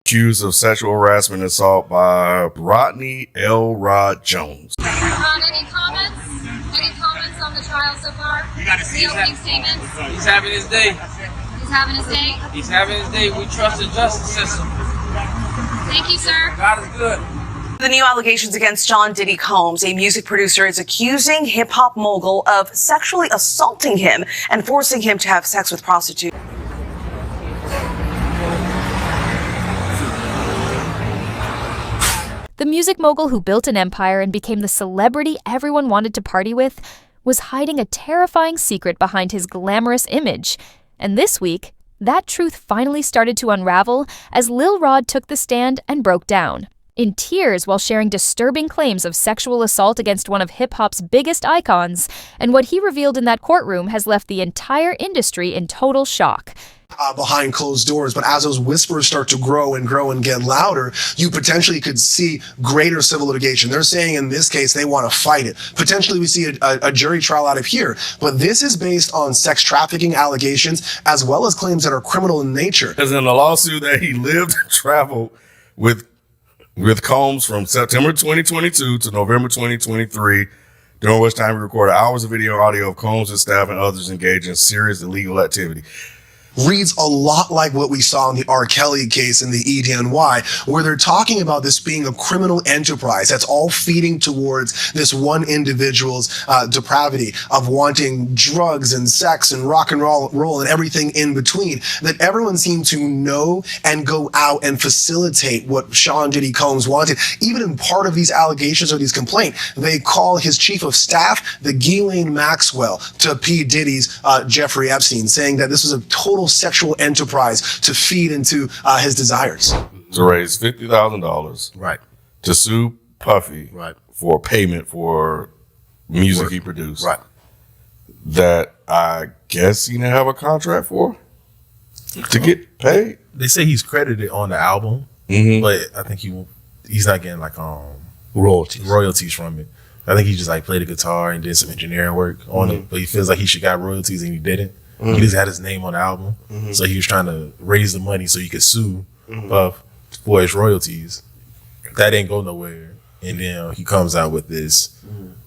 accused of sexual harassment and assault by Rodney L. Rod Jones. Ron, any comments? Any comments on the trial so far? You got to see the opening statements. He's having his day. He's having his day. He's having his day. We trust the justice system. Thank you, sir. God is good. The new allegations against Sean Diddy Combs, a music producer, is accusing hip-hop mogul of sexually assaulting him and forcing him to have sex with prostitutes. The music mogul who built an empire and became the celebrity everyone wanted to party with was hiding a terrifying secret behind his glamorous image. And this week, that truth finally started to unravel as Lil Rod took the stand and broke down. In tears while sharing disturbing claims of sexual assault against one of hip-hop's biggest icons, and what he revealed in that courtroom has left the entire industry in total shock. Behind closed doors, but as those whispers start to grow and get louder, you potentially could see greater civil litigation. They're saying in this case they want to fight it. Potentially we see a jury trial out of here, but this is based on sex trafficking allegations as well as claims that are criminal in nature. As in the lawsuit that he lived and traveled with Combs from September 2022 to November 2023, during which time he recorded hours of video and audio of Combs and staff and others engaged in serious illegal activity. Reads a lot like what we saw in the R. Kelly case in the EDNY, where they're talking about this being a criminal enterprise that's all feeding towards this one individual's depravity of wanting drugs and sex and rock and roll and everything in between, that everyone seemed to know and go out and facilitate what Sean Diddy Combs wanted. Even in part of these allegations or these complaints, they call his chief of staff the Ghislaine Maxwell to P. Diddy's Jeffrey Epstein, saying that this was a total sexual enterprise to feed into his desires. To raise $50,000 right to sue Puffy right for payment for music he produced. Right. That I guess he didn't have a contract for to get paid. They say he's credited on the album, but I think he's not getting like royalties from it. I think he just like played the guitar and did some engineering work on it, but he feels like he should got royalties and he didn't. He just had his name on the album, so he was trying to raise the money so he could sue Puff for his royalties. That didn't go nowhere, and then he comes out with this.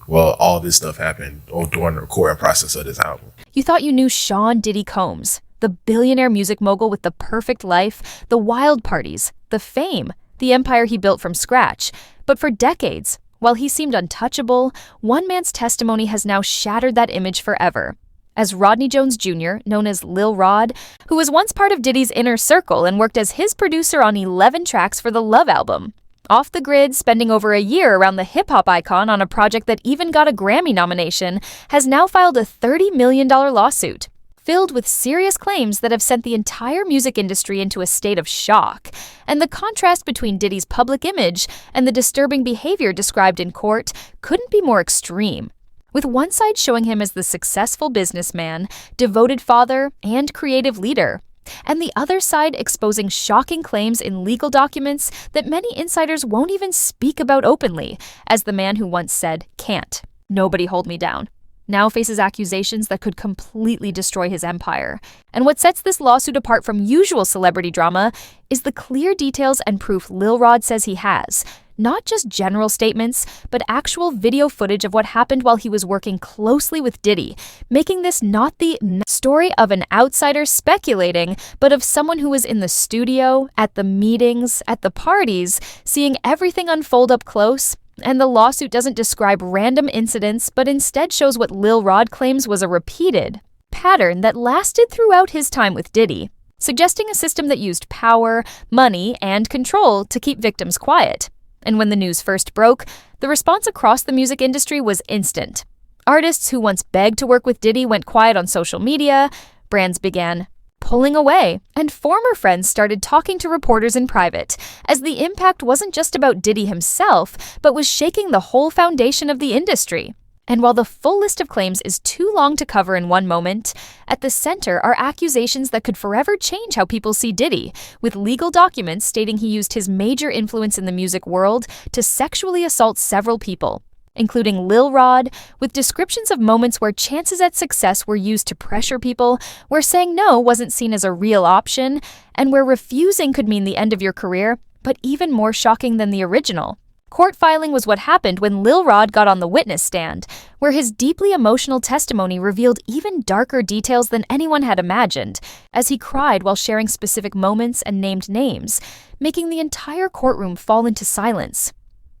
Well, all this stuff happened during the recording process of this album. You thought you knew Sean Diddy Combs, the billionaire music mogul with the perfect life, the wild parties, the fame, the empire he built from scratch. But for decades, while he seemed untouchable, one man's testimony has now shattered that image forever. As Rodney Jones Jr., known as Lil Rod, who was once part of Diddy's inner circle and worked as his producer on 11 tracks for the Love album. Off the grid, spending over a year around the hip-hop icon on a project that even got a Grammy nomination, has now filed a $30 million lawsuit, filled with serious claims that have sent the entire music industry into a state of shock. And the contrast between Diddy's public image and the disturbing behavior described in court couldn't be more extreme. With one side showing him as the successful businessman, devoted father, and creative leader, and the other side exposing shocking claims in legal documents that many insiders won't even speak about openly, as the man who once said, "Can't. Nobody hold me down," now faces accusations that could completely destroy his empire. And what sets this lawsuit apart from usual celebrity drama is the clear details and proof Lil Rod says he has. Not just general statements, but actual video footage of what happened while he was working closely with Diddy, making this not the story of an outsider speculating, but of someone who was in the studio, at the meetings, at the parties, seeing everything unfold up close. And the lawsuit doesn't describe random incidents, but instead shows what Lil Rod claims was a repeated pattern that lasted throughout his time with Diddy, suggesting a system that used power, money, and control to keep victims quiet. And when the news first broke, the response across the music industry was instant. Artists who once begged to work with Diddy went quiet on social media, brands began pulling away, and former friends started talking to reporters in private, as the impact wasn't just about Diddy himself, but was shaking the whole foundation of the industry. And while the full list of claims is too long to cover in one moment, at the center are accusations that could forever change how people see Diddy, with legal documents stating he used his major influence in the music world to sexually assault several people. including Lil Rod, with descriptions of moments where chances at success were used to pressure people, where saying no wasn't seen as a real option, and where refusing could mean the end of your career, but even more shocking than the original. Court filing was what happened when Lil Rod got on the witness stand, where his deeply emotional testimony revealed even darker details than anyone had imagined, as he cried while sharing specific moments and named names, making the entire courtroom fall into silence.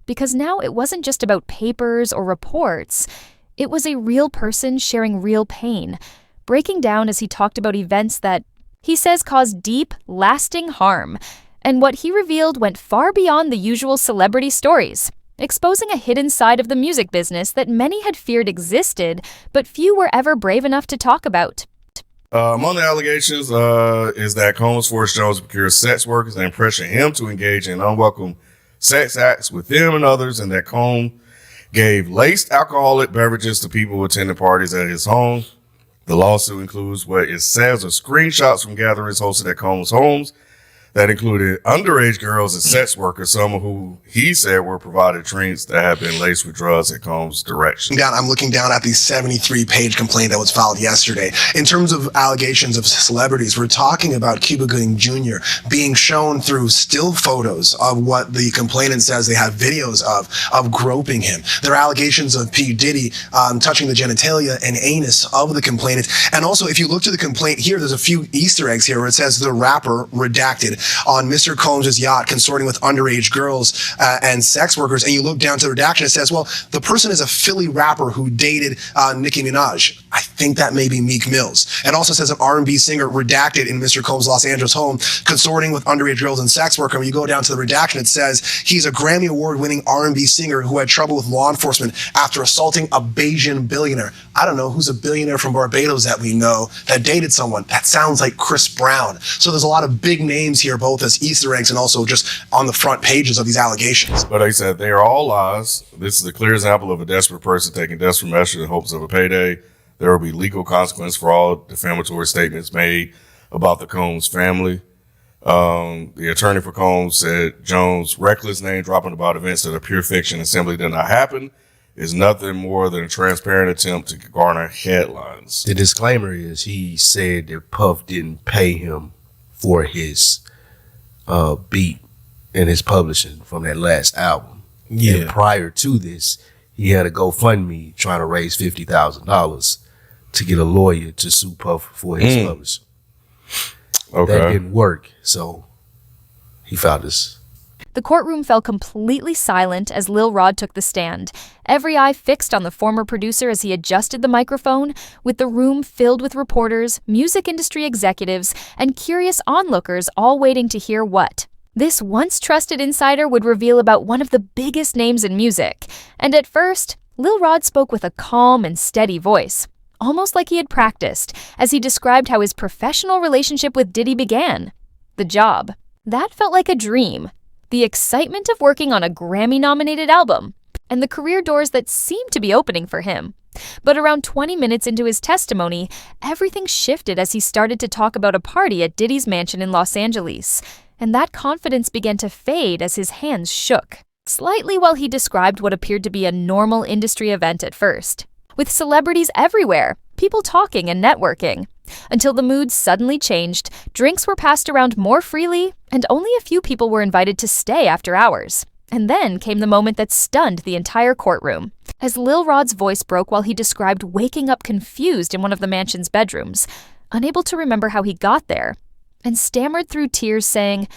Because now it wasn't just about papers or reports, it was a real person sharing real pain, breaking down as he talked about events that he says caused deep, lasting harm, and what he revealed went far beyond the usual celebrity stories, exposing a hidden side of the music business that many had feared existed, but few were ever brave enough to talk about. Among the allegations is that Combs forced Jones to procure sex workers and pressure him to engage in unwelcome sex acts with them and others, and that Combs gave laced alcoholic beverages to people attending parties at his home. The lawsuit includes what it says are screenshots from gatherings hosted at Combs' homes that included underage girls and sex workers, some of who he said were provided drinks that had been laced with drugs at Combs' direction. I'm looking down at the 73-page complaint that was filed yesterday. In terms of allegations of celebrities, we're talking about Cuba Gooding Jr. being shown through still photos of what the complainant says they have videos of groping him. There are allegations of P. Diddy touching the genitalia and anus of the complainant. And also, if you look to the complaint here, there's a few Easter eggs here where it says the rapper redacted on Mr. Combs' yacht consorting with underage girls and sex workers, and you look down to the redaction, it says, well, the person is a Philly rapper who dated Nicki Minaj. I think that may be Meek Mills. It also says an R&B singer redacted in Mr. Combs' Los Angeles home consorting with underage girls and sex workers. When you go down to the redaction, it says he's a Grammy Award-winning R&B singer who had trouble with law enforcement after assaulting a Bayesian billionaire. I don't know who's a billionaire from Barbados that we know that dated someone. That sounds like Chris Brown. So there's a lot of big names here, both as Easter eggs and also just on the front pages of these allegations. But like I said, they are all lies. This is a clear example of a desperate person taking desperate measures in hopes of a payday. There will be legal consequence for all defamatory statements made about the Combs family. The attorney for Combs said Jones' reckless name dropping about events that are pure fiction and simply did not happen is nothing more than a transparent attempt to garner headlines. The disclaimer is he said that Puff didn't pay him for his beat and his publishing from that last album. Yeah. And prior to this, he had a GoFundMe trying to raise $50,000 to get a lawyer to sue Puff for his publishing. Okay. That didn't work, so he filed this. The courtroom fell completely silent as Lil Rod took the stand, every eye fixed on the former producer as he adjusted the microphone, with the room filled with reporters, music industry executives, and curious onlookers all waiting to hear what this once trusted insider would reveal about one of the biggest names in music. And at first, Lil Rod spoke with a calm and steady voice, almost like he had practiced, as he described how his professional relationship with Diddy began. The job. That felt like a dream. The excitement of working on a Grammy-nominated album, and the career doors that seemed to be opening for him. But around 20 minutes into his testimony, everything shifted as he started to talk about a party at Diddy's mansion in Los Angeles, and that confidence began to fade as his hands shook, slightly while he described what appeared to be a normal industry event at first, with celebrities everywhere, people talking and networking. Until the mood suddenly changed, drinks were passed around more freely, and only a few people were invited to stay after hours. And then came the moment that stunned the entire courtroom, as Lil Rod's voice broke while he described waking up confused in one of the mansion's bedrooms, unable to remember how he got there, and stammered through tears saying,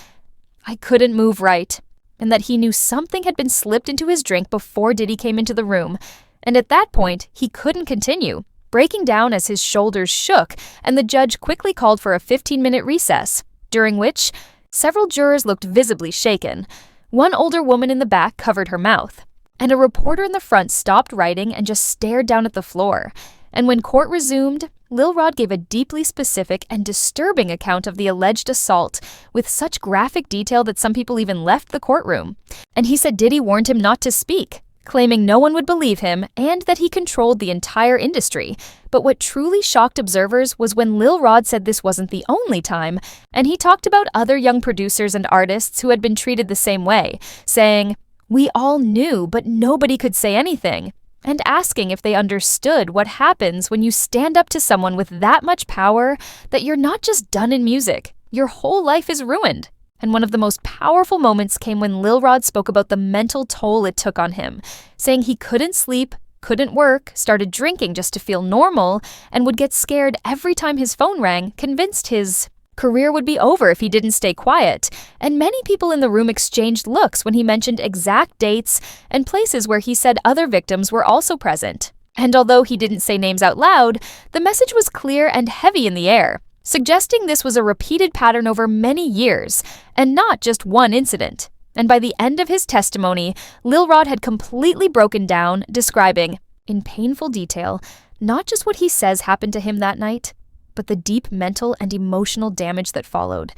"I couldn't move right," and that he knew something had been slipped into his drink before Diddy came into the room, and at that point, he couldn't continue, breaking down as his shoulders shook, and the judge quickly called for a 15-minute recess, during which several jurors looked visibly shaken. One older woman in the back covered her mouth, and a reporter in the front stopped writing and just stared down at the floor. And when court resumed, Lil Rod gave a deeply specific and disturbing account of the alleged assault, with such graphic detail that some people even left the courtroom. And he said Diddy warned him not to speak, claiming no one would believe him and that he controlled the entire industry. But what truly shocked observers was when Lil Rod said this wasn't the only time, and he talked about other young producers and artists who had been treated the same way, saying, "We all knew, but nobody could say anything," and asking if they understood what happens when you stand up to someone with that much power that you're not just done in music, your whole life is ruined. And one of the most powerful moments came when Lil Rod spoke about the mental toll it took on him, saying he couldn't sleep, couldn't work, started drinking just to feel normal, and would get scared every time his phone rang, convinced his career would be over if he didn't stay quiet. And many people in the room exchanged looks when he mentioned exact dates and places where he said other victims were also present. And although he didn't say names out loud, the message was clear and heavy in the air, suggesting this was a repeated pattern over many years, and not just one incident. And by the end of his testimony, Lil Rod had completely broken down, describing, in painful detail, not just what he says happened to him that night, but the deep mental and emotional damage that followed.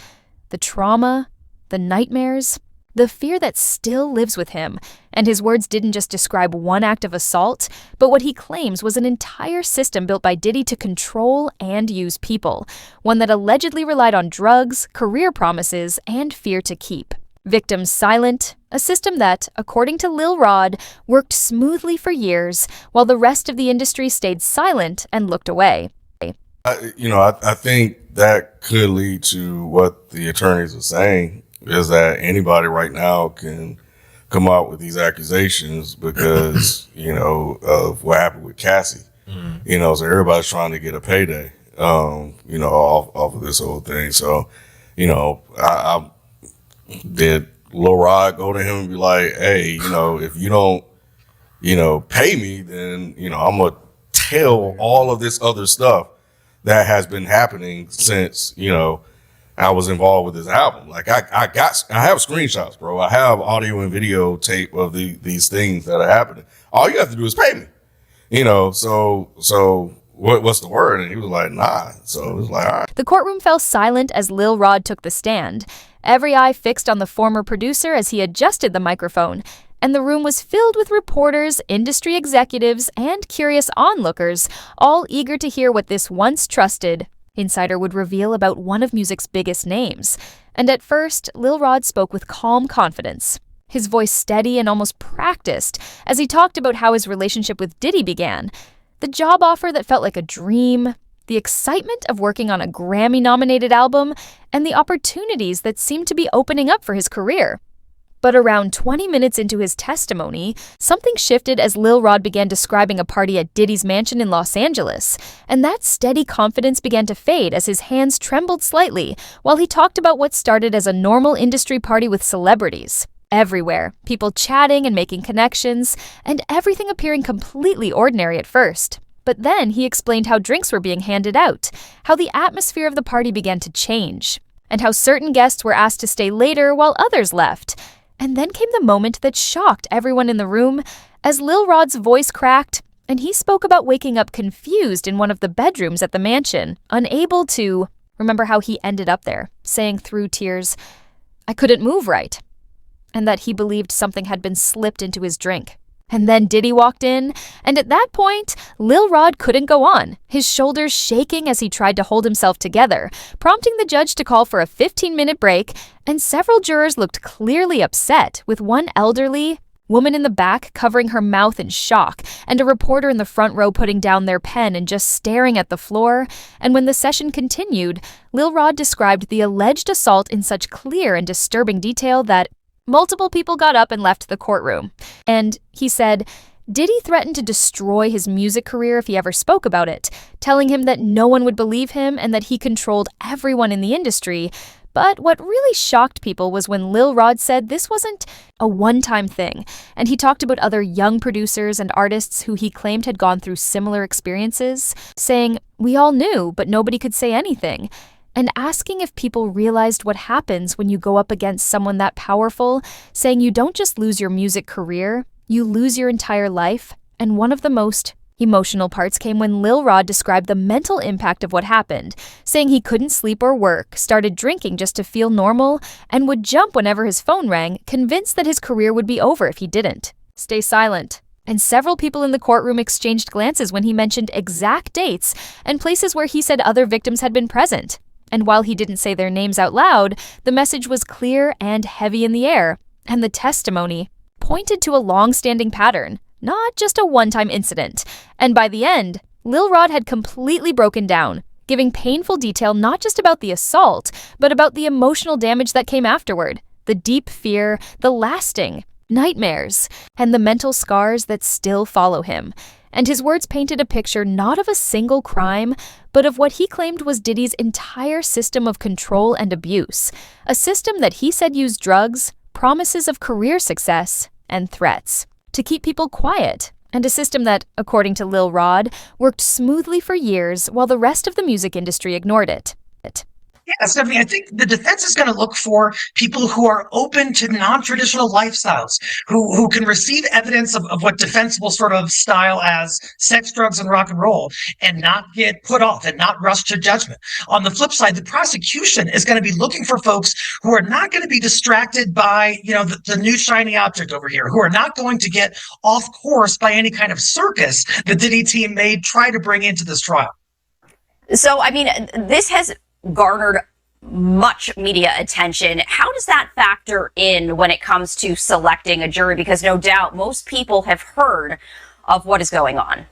The trauma, the nightmares, the fear that still lives with him. And his words didn't just describe one act of assault, but what he claims was an entire system built by Diddy to control and use people, one that allegedly relied on drugs, career promises, and fear to keep. Victims silent, a system that, according to Lil Rod, worked smoothly for years, while the rest of the industry stayed silent and looked away. I think that could lead to what the attorneys are saying, is that anybody right now can come out with these accusations because, of what happened with Cassie. So everybody's trying to get a payday, off of this whole thing. So, I did Lil Rod go to him and be like, hey, if you don't, pay me, then, I'm going to tell all of this other stuff that has been happening since, I was involved with this album. Like I have screenshots, bro. I have audio and video tape of these things that are happening. All you have to do is pay me, so what's the word? And he was like, nah. So it was like, all right. The courtroom fell silent as Lil Rod took the stand, every eye fixed on the former producer as he adjusted the microphone, and the room was filled with reporters, industry executives, and curious onlookers, all eager to hear what this once trusted insider would reveal about one of music's biggest names. And at first, Lil Rod spoke with calm confidence, his voice steady and almost practiced as he talked about how his relationship with Diddy began, the job offer that felt like a dream, the excitement of working on a Grammy-nominated album, and the opportunities that seemed to be opening up for his career. But around 20 minutes into his testimony, something shifted as Lil Rod began describing a party at Diddy's mansion in Los Angeles, and that steady confidence began to fade as his hands trembled slightly while he talked about what started as a normal industry party with celebrities. Everywhere, people chatting and making connections, and everything appearing completely ordinary at first. But then he explained how drinks were being handed out, how the atmosphere of the party began to change, and how certain guests were asked to stay later while others left. And then came the moment that shocked everyone in the room as Lil Rod's voice cracked and he spoke about waking up confused in one of the bedrooms at the mansion, unable to remember how he ended up there, saying through tears, "I couldn't move right," and that he believed something had been slipped into his drink. And then Diddy walked in, and at that point, Lil Rod couldn't go on, his shoulders shaking as he tried to hold himself together, prompting the judge to call for a 15-minute break, and several jurors looked clearly upset, with one elderly woman in the back covering her mouth in shock, and a reporter in the front row putting down their pen and just staring at the floor. And when the session continued, Lil Rod described the alleged assault in such clear and disturbing detail that multiple people got up and left the courtroom. And he said, Diddy threatened to destroy his music career if he ever spoke about it, telling him that no one would believe him and that he controlled everyone in the industry. But what really shocked people was when Lil Rod said this wasn't a one-time thing, and he talked about other young producers and artists who he claimed had gone through similar experiences, saying, "We all knew, but nobody could say anything," and asking if people realized what happens when you go up against someone that powerful, saying you don't just lose your music career, you lose your entire life. And one of the most emotional parts came when Lil Rod described the mental impact of what happened, saying he couldn't sleep or work, started drinking just to feel normal, and would jump whenever his phone rang, convinced that his career would be over if he didn't stay silent. And several people in the courtroom exchanged glances when he mentioned exact dates and places where he said other victims had been present. And while he didn't say their names out loud, the message was clear and heavy in the air, and the testimony pointed to a long-standing pattern, not just a one-time incident. And by the end, Lil Rod had completely broken down, giving painful detail not just about the assault, but about the emotional damage that came afterward, the deep fear, the lasting nightmares, and the mental scars that still follow him. And his words painted a picture not of a single crime, but of what he claimed was Diddy's entire system of control and abuse, a system that he said used drugs, promises of career success, and threats to keep people quiet, and a system that, according to Lil Rod, worked smoothly for years while the rest of the music industry ignored it. Yeah, Stephanie, I think the defense is going to look for people who are open to non-traditional lifestyles, who can receive evidence of what defense will sort of style as sex, drugs, and rock and roll, and not get put off and not rush to judgment. On the flip side, the prosecution is going to be looking for folks who are not going to be distracted by, the new shiny object over here, who are not going to get off course by any kind of circus the Diddy team may try to bring into this trial. So, I mean, this has garnered much media attention. How does that factor in when it comes to selecting a jury? Because no doubt most people have heard of what is going on.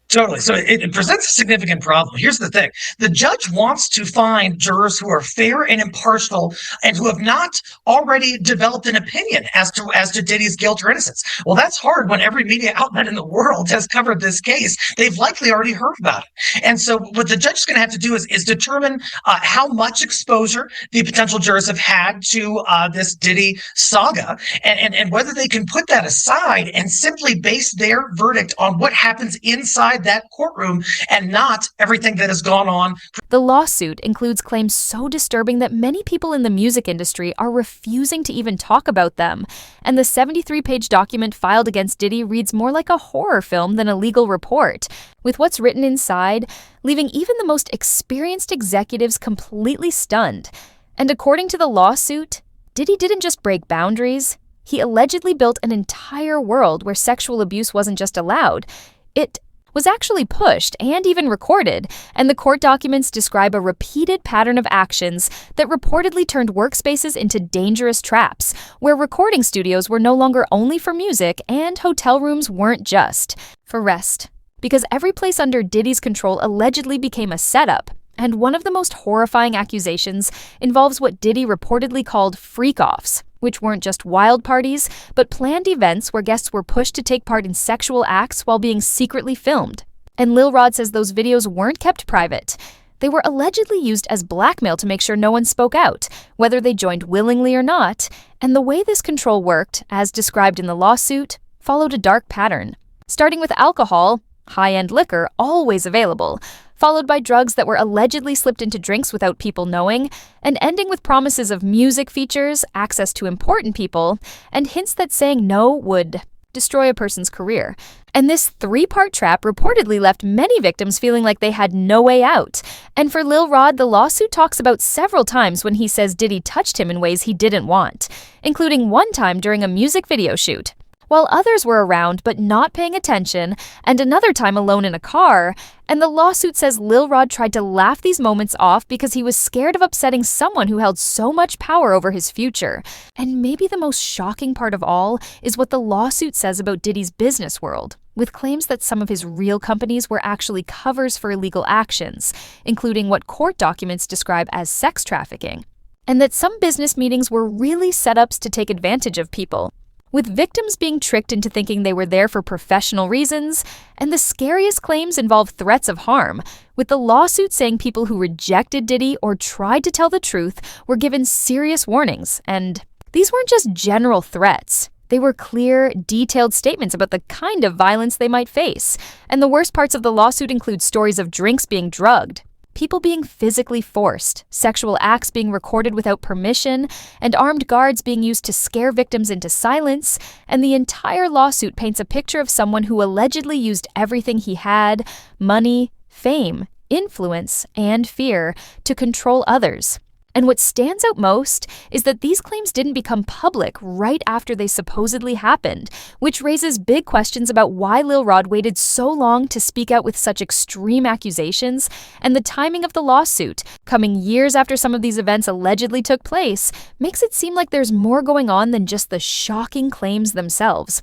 Totally. So it presents a significant problem. Here's the thing. The judge wants to find jurors who are fair and impartial and who have not already developed an opinion as to Diddy's guilt or innocence. Well, that's hard when every media outlet in the world has covered this case. They've likely already heard about it. And so what the judge is going to have to do is determine how much exposure the potential jurors have had to this Diddy saga and whether they can put that aside and simply base their verdict on what happens inside that courtroom and not everything that has gone on. The lawsuit includes claims so disturbing that many people in the music industry are refusing to even talk about them. And the 73-page document filed against Diddy reads more like a horror film than a legal report, with what's written inside leaving even the most experienced executives completely stunned. And according to the lawsuit, Diddy didn't just break boundaries. He allegedly built an entire world where sexual abuse wasn't just allowed. It was actually pushed and even recorded, and the court documents describe a repeated pattern of actions that reportedly turned workspaces into dangerous traps, where recording studios were no longer only for music and hotel rooms weren't just for rest. Because every place under Diddy's control allegedly became a setup, and one of the most horrifying accusations involves what Diddy reportedly called freak-offs, which weren't just wild parties, but planned events where guests were pushed to take part in sexual acts while being secretly filmed. And Lil Rod says those videos weren't kept private. They were allegedly used as blackmail to make sure no one spoke out, whether they joined willingly or not. And the way this control worked, as described in the lawsuit, followed a dark pattern. Starting with alcohol, high-end liquor always available, followed by drugs that were allegedly slipped into drinks without people knowing, and ending with promises of music features, access to important people, and hints that saying no would destroy a person's career. And this three-part trap reportedly left many victims feeling like they had no way out. And for Lil Rod, the lawsuit talks about several times when he says Diddy touched him in ways he didn't want, including one time during a music video shoot, while others were around but not paying attention, and another time alone in a car. And the lawsuit says Lil Rod tried to laugh these moments off because he was scared of upsetting someone who held so much power over his future. And maybe the most shocking part of all is what the lawsuit says about Diddy's business world, with claims that some of his real companies were actually covers for illegal actions, including what court documents describe as sex trafficking, and that some business meetings were really setups to take advantage of people, with victims being tricked into thinking they were there for professional reasons. And the scariest claims involve threats of harm, with the lawsuit saying people who rejected Diddy or tried to tell the truth were given serious warnings. And these weren't just general threats. They were clear, detailed statements about the kind of violence they might face. And the worst parts of the lawsuit include stories of drinks being drugged, people being physically forced, sexual acts being recorded without permission, and armed guards being used to scare victims into silence. And the entire lawsuit paints a picture of someone who allegedly used everything he had, money, fame, influence, and fear, to control others. And what stands out most is that these claims didn't become public right after they supposedly happened, which raises big questions about why Lil Rod waited so long to speak out with such extreme accusations, and the timing of the lawsuit, coming years after some of these events allegedly took place, makes it seem like there's more going on than just the shocking claims themselves.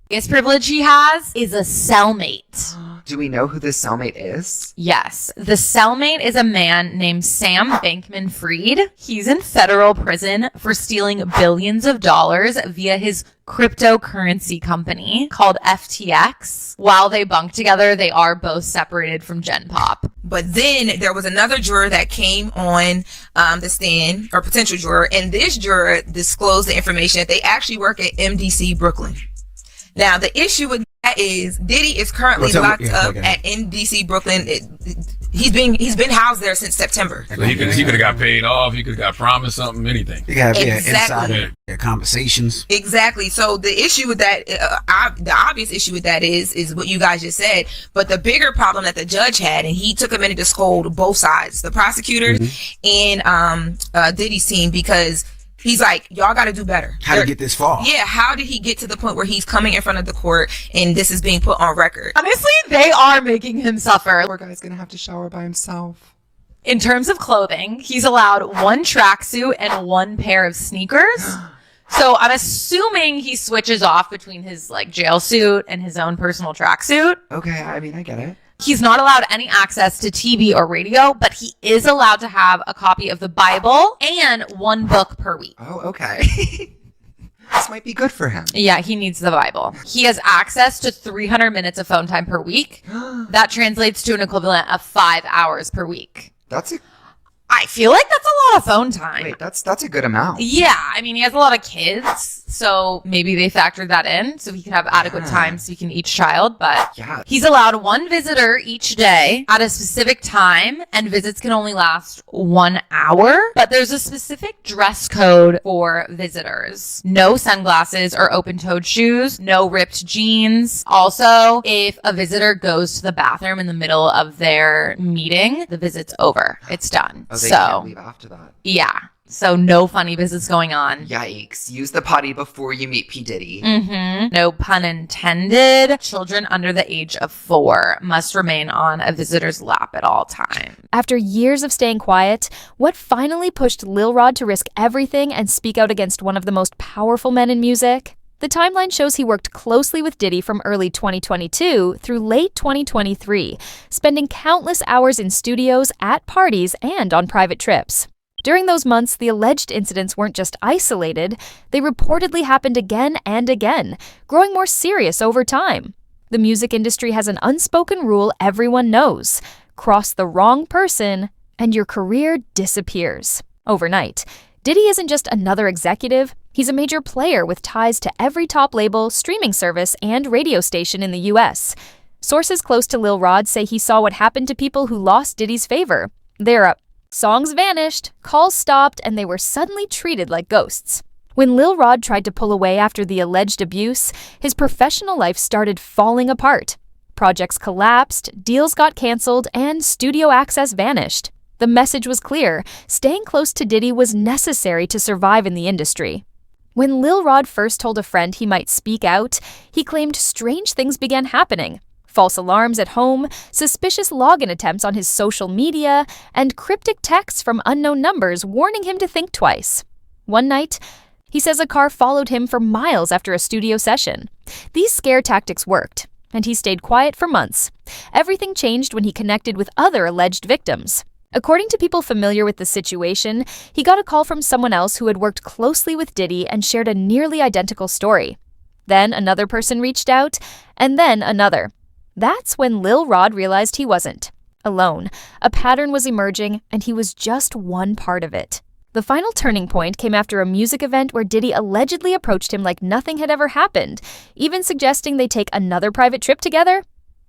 Biggest privilege he has is a cellmate. Do we know who this cellmate is? Yes. The cellmate is a man named Sam Bankman-Fried. He's in federal prison for stealing billions of dollars via his cryptocurrency company called FTX. While they bunk together, they are both separated from Gen Pop. But then there was another juror that came on the stand, or potential juror, and this juror disclosed the information that they actually work at MDC Brooklyn. Now, the issue with that is Diddy is currently locked up at NDC Brooklyn. He's been housed there since September. So he could have got paid off. He could have got promised something, anything. You got Exactly. inside conversations. Exactly. So the issue with that, the obvious issue with that is what you guys just said. But the bigger problem that the judge had, and he took a minute to scold both sides, the prosecutors and Diddy's team, because he's like, y'all got to do better. How to get this far? Yeah, how did he get to the point where he's coming in front of the court and this is being put on record? Honestly, they are making him suffer. Poor guy's gonna have to shower by himself. In terms of clothing, he's allowed one tracksuit and one pair of sneakers. So I'm assuming he switches off between his jail suit and his own personal tracksuit. Okay, I mean, I get it. He's not allowed any access to TV or radio, but he is allowed to have a copy of the Bible and one book per week. Oh, okay. This might be good for him. Yeah, he needs the Bible. He has access to 300 minutes of phone time per week. That translates to an equivalent of 5 hours per week. I feel like that's a lot of phone time. Wait, that's a good amount. Yeah, I mean, he has a lot of kids, so maybe they factored that in so he can have adequate time speaking to each child. But he's allowed one visitor each day at a specific time, and visits can only last 1 hour. But there's a specific dress code for visitors. No sunglasses or open-toed shoes, no ripped jeans. Also, if a visitor goes to the bathroom in the middle of their meeting, the visit's over. It's done. Oh, they can't leave after that. Yeah. So no funny business going on. Yikes. Use the potty before you meet P. Diddy. No pun intended. Children under the age of 4 must remain on a visitor's lap at all times. After years of staying quiet, what finally pushed Lil Rod to risk everything and speak out against one of the most powerful men in music? The timeline shows he worked closely with Diddy from early 2022 through late 2023, spending countless hours in studios, at parties, and on private trips. During those months, the alleged incidents weren't just isolated, they reportedly happened again and again, growing more serious over time. The music industry has an unspoken rule everyone knows: cross the wrong person, and your career disappears overnight. Diddy isn't just another executive, he's a major player with ties to every top label, streaming service, and radio station in the US. Sources close to Lil Rod say he saw what happened to people who lost Diddy's favor. Their songs vanished, calls stopped, and they were suddenly treated like ghosts. When Lil Rod tried to pull away after the alleged abuse, his professional life started falling apart. Projects collapsed, deals got canceled, and studio access vanished. The message was clear: staying close to Diddy was necessary to survive in the industry. When Lil Rod first told a friend he might speak out, he claimed strange things began happening. False alarms at home, suspicious login attempts on his social media, and cryptic texts from unknown numbers warning him to think twice. One night, he says a car followed him for miles after a studio session. These scare tactics worked, and he stayed quiet for months. Everything changed when he connected with other alleged victims. According to people familiar with the situation, he got a call from someone else who had worked closely with Diddy and shared a nearly identical story. Then another person reached out, and then another. That's when Lil Rod realized he wasn't alone. A pattern was emerging, and he was just one part of it. The final turning point came after a music event where Diddy allegedly approached him like nothing had ever happened, even suggesting they take another private trip together.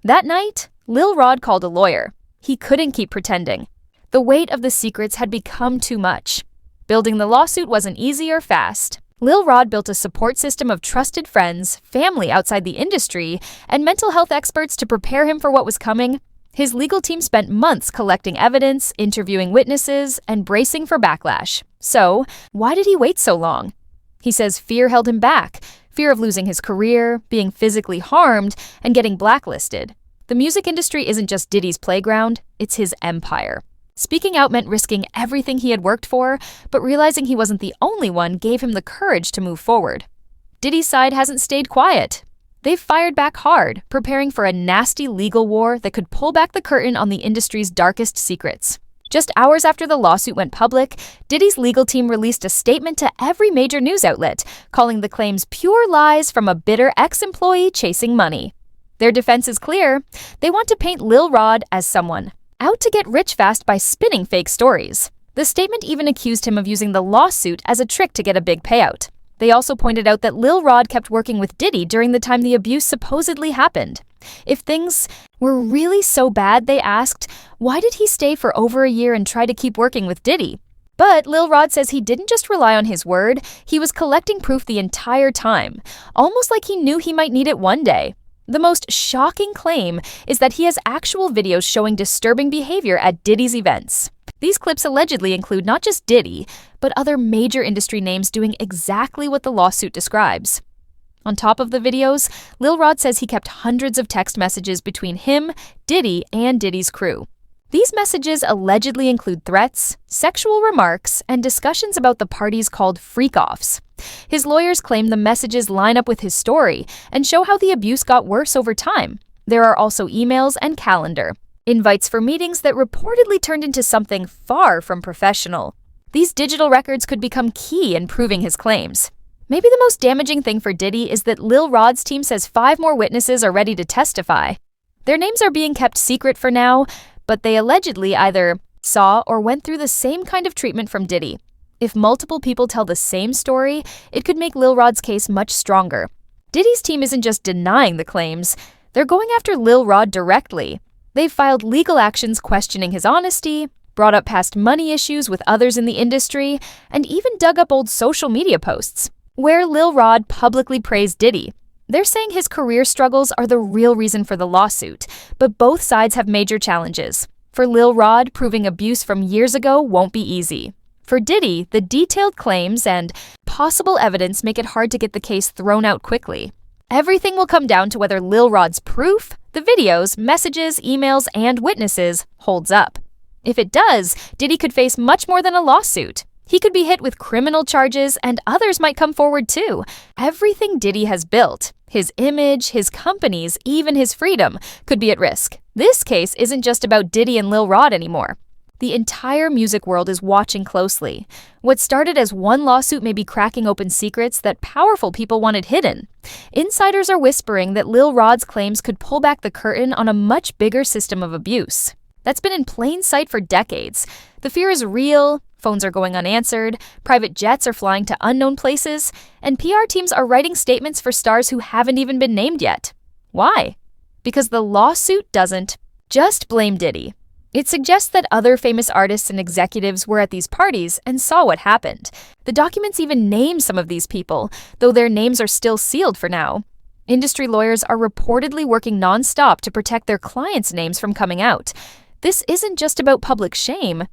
That night, Lil Rod called a lawyer. He couldn't keep pretending. The weight of the secrets had become too much. Building the lawsuit wasn't easy or fast. Lil Rod built a support system of trusted friends, family outside the industry, and mental health experts to prepare him for what was coming. His legal team spent months collecting evidence, interviewing witnesses, and bracing for backlash. So, why did he wait so long? He says fear held him back. Fear of losing his career, being physically harmed, and getting blacklisted. The music industry isn't just Diddy's playground, it's his empire. Speaking out meant risking everything he had worked for, but realizing he wasn't the only one gave him the courage to move forward. Diddy's side hasn't stayed quiet. They've fired back hard, preparing for a nasty legal war that could pull back the curtain on the industry's darkest secrets. Just hours after the lawsuit went public, Diddy's legal team released a statement to every major news outlet, calling the claims pure lies from a bitter ex-employee chasing money. Their defense is clear. They want to paint Lil Rod as someone out to get rich fast by spinning fake stories. The statement even accused him of using the lawsuit as a trick to get a big payout. They also pointed out that Lil Rod kept working with Diddy during the time the abuse supposedly happened. If things were really so bad, they asked, why did he stay for over a year and try to keep working with Diddy? But Lil Rod says he didn't just rely on his word, he was collecting proof the entire time, almost like he knew he might need it one day. The most shocking claim is that he has actual videos showing disturbing behavior at Diddy's events. These clips allegedly include not just Diddy, but other major industry names doing exactly what the lawsuit describes. On top of the videos, Lil Rod says he kept hundreds of text messages between him, Diddy, and Diddy's crew. These messages allegedly include threats, sexual remarks, and discussions about the parties called freak-offs. His lawyers claim the messages line up with his story and show how the abuse got worse over time. There are also emails and calendar, invites for meetings that reportedly turned into something far from professional. These digital records could become key in proving his claims. Maybe the most damaging thing for Diddy is that Lil Rod's team says 5 more witnesses are ready to testify. Their names are being kept secret for now, but they allegedly either saw or went through the same kind of treatment from Diddy. If multiple people tell the same story, it could make Lil Rod's case much stronger. Diddy's team isn't just denying the claims, they're going after Lil Rod directly. They've filed legal actions questioning his honesty, brought up past money issues with others in the industry, and even dug up old social media posts, where Lil Rod publicly praised Diddy. They're saying his career struggles are the real reason for the lawsuit, but both sides have major challenges. For Lil Rod, proving abuse from years ago won't be easy. For Diddy, the detailed claims and possible evidence make it hard to get the case thrown out quickly. Everything will come down to whether Lil Rod's proof, the videos, messages, emails, and witnesses holds up. If it does, Diddy could face much more than a lawsuit. He could be hit with criminal charges, and others might come forward too. Everything Diddy has built, his image, his companies, even his freedom, could be at risk. This case isn't just about Diddy and Lil Rod anymore. The entire music world is watching closely. What started as one lawsuit may be cracking open secrets that powerful people wanted hidden. Insiders are whispering that Lil Rod's claims could pull back the curtain on a much bigger system of abuse that's been in plain sight for decades. The fear is real. Phones are going unanswered, private jets are flying to unknown places, and PR teams are writing statements for stars who haven't even been named yet. Why? Because the lawsuit doesn't just blame Diddy. It suggests that other famous artists and executives were at these parties and saw what happened. The documents even name some of these people, though their names are still sealed for now. Industry lawyers are reportedly working nonstop to protect their clients' names from coming out. This isn't just about public shame,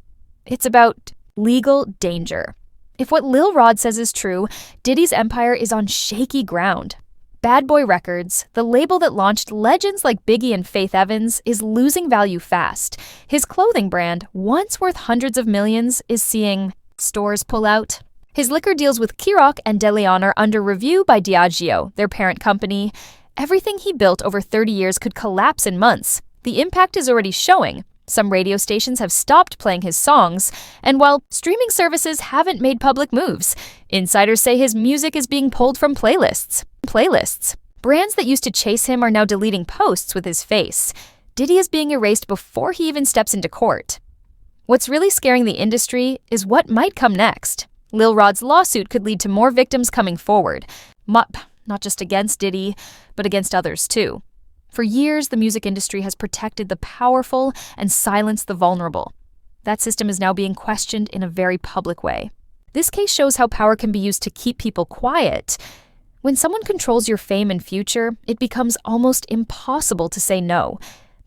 it's about legal danger. If what Lil Rod says is true, Diddy's empire is on shaky ground. Bad Boy Records, the label that launched legends like Biggie and Faith Evans, is losing value fast. His clothing brand, once worth hundreds of millions, is seeing stores pull out. His liquor deals with Ciroc and De Leon are under review by Diageo, their parent company. Everything he built over 30 years could collapse in months. The impact is already showing. Some radio stations have stopped playing his songs, and while streaming services haven't made public moves, insiders say his music is being pulled from playlists. Brands that used to chase him are now deleting posts with his face. Diddy is being erased before he even steps into court. What's really scaring the industry is what might come next. Lil Rod's lawsuit could lead to more victims coming forward, not just against Diddy, but against others too. For years, the music industry has protected the powerful and silenced the vulnerable. That system is now being questioned in a very public way. This case shows how power can be used to keep people quiet. When someone controls your fame and future, it becomes almost impossible to say no.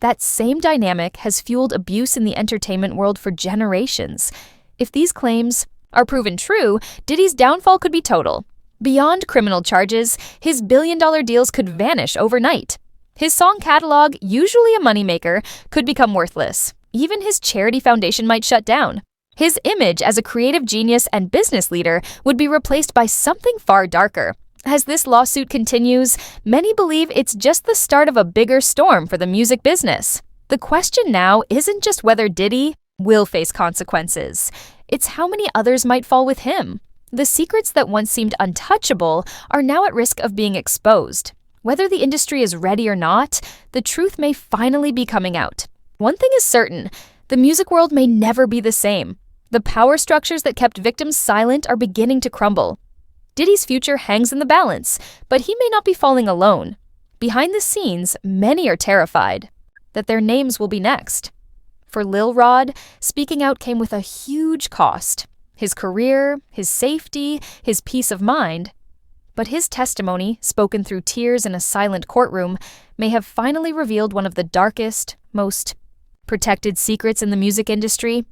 That same dynamic has fueled abuse in the entertainment world for generations. If these claims are proven true, Diddy's downfall could be total. Beyond criminal charges, his billion-dollar deals could vanish overnight. His song catalog, usually a moneymaker, could become worthless. Even his charity foundation might shut down. His image as a creative genius and business leader would be replaced by something far darker. As this lawsuit continues, many believe it's just the start of a bigger storm for the music business. The question now isn't just whether Diddy will face consequences. It's how many others might fall with him. The secrets that once seemed untouchable are now at risk of being exposed. Whether the industry is ready or not, the truth may finally be coming out. One thing is certain, the music world may never be the same. The power structures that kept victims silent are beginning to crumble. Diddy's future hangs in the balance, but he may not be falling alone. Behind the scenes, many are terrified that their names will be next. For Lil Rod, speaking out came with a huge cost. His career, his safety, his peace of mind. But his testimony, spoken through tears in a silent courtroom, may have finally revealed one of the darkest, most protected secrets in the music industry.